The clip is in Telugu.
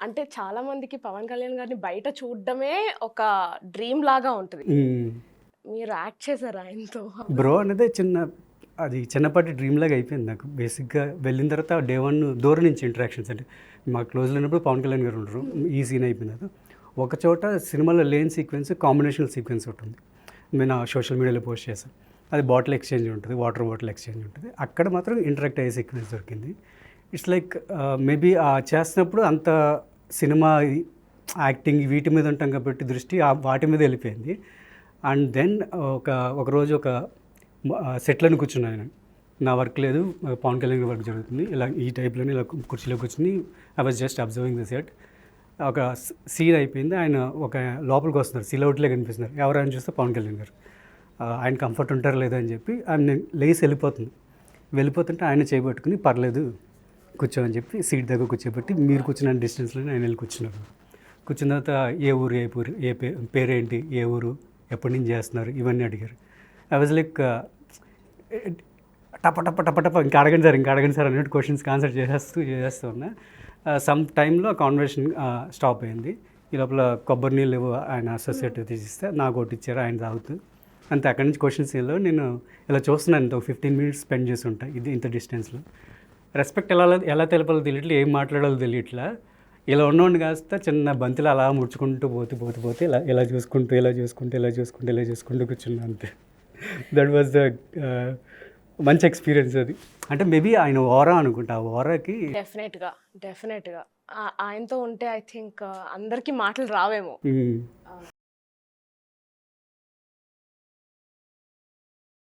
అంటే చాలా మందికి పవన్ కళ్యాణ్ గారిని బయట చూడడమే ఒక డ్రీమ్ లాగా ఉంటది. మీరు యాక్ట్ చేసారా ఆయనతో? బ్రో అనేది అది చిన్నపాటి డ్రీమ్ లాగా అయిపోయింది నాకు. బేసిక్గా వెళ్ళిన తర్వాత డే వన్ దూరం నుంచి ఇంటరాక్షన్స్ అంటే మా క్లోజ్లో ఉన్నప్పుడు పవన్ కళ్యాణ్ గారు ఉండరు. ఈ సీన్ అయిపోయిన తర్వాత ఒక చోట సినిమాలో లేని సీక్వెన్స్ కాంబినేషనల్ సీక్వెన్స్ ఉంటుంది. నేను సోషల్ మీడియాలో పోస్ట్ చేశాను. అది బాటిల్ ఎక్స్చేంజ్ ఉంటుంది, వాటర్ బాటిల్ ఎక్స్చేంజ్ ఉంటుంది. అక్కడ మాత్రం ఇంటరాక్ట్ అయ్యే సీక్వెన్స్ దొరికింది. ఇట్స్ లైక్ మేబీ చేస్తున్నప్పుడు అంత సినిమా యాక్టింగ్ వీటి మీద ఉంటాం కాబట్టి దృష్టి వాటి మీద వెళ్ళిపోయింది. అండ్ దెన్ ఒకరోజు ఒక సెట్లను కూర్చున్నాను. నా వర్క్ లేదు, పవన్ కళ్యాణ్ వర్క్ జరుగుతుంది. ఇలా ఈ టైప్లోనే ఇలా కుర్చీలో కూర్చుని I was just observing the set. ఒక సీన్ అయిపోయింది. ఆయన ఒక లోపలికి వస్తున్నారు, సిలౌట్లే కనిపిస్తున్నారు. ఎవరైనా చూస్తే పవన్ కళ్యాణ్ గారు. ఆయన కంఫర్ట్ ఉంటారు లేదా అని చెప్పి ఆయన లేసి వెళ్ళిపోతుంటే ఆయన చేయబట్టుకుని పర్లేదు కూర్చోమని చెప్పి సీట్ దగ్గర కూర్చోబెట్టి మీరు కూర్చున్న డిస్టెన్స్లోనే ఆయన వెళ్ళి కూర్చున్నారు. కూర్చున్న తర్వాత ఏ ఊరు పేరేంటి, ఏ ఊరు, ఎప్పటి నుంచి చేస్తున్నారు, ఇవన్నీ అడిగారు. ఐ వాజ్ లైక్ టప ఇంకా అడగండి సార్ అన్నట్టు క్వశ్చన్స్కి ఆన్సర్ చేసేస్తూ ఉన్నా. సమ్ టైంలో కాన్వర్సేషన్ స్టాప్ అయింది. ఈ లోపల కొబ్బరి నీళ్ళు ఆయన అసోసియేట్ తీసిస్తే నాకు ఒకటి ఇచ్చారు, ఆయన తాగుతూ. అంతే. అక్కడి నుంచి క్వశ్చన్స్ నేను ఇలా చూస్తున్నాను. ఇంత 15 మినిట్స్ స్పెండ్ చేసి ఉంటాయి ఇది ఇంత డిస్టెన్స్లో. రెస్పెక్ట్ ఎలా తెలపాలో తెలియట్లే, ఏం మాట్లాడాలో తెలియట్లా. ఇలా ఉన్నోడిని కాస్త చిన్న బంతిలో అలా ముడుచుకుంటూ పోతే ఇలా చూసుకుంటూ కూర్చున్నా అంతే. దట్ వాజ్ ద మంచి ఎక్స్పీరియన్స్ అది. అంటే మేబీ ఆయన ఓరా అనుకుంటా. ఆ ఓరాకి డెఫినెట్గా ఆయనతో ఉంటే ఐ థింక్ అందరికీ మాటలు రావేమో.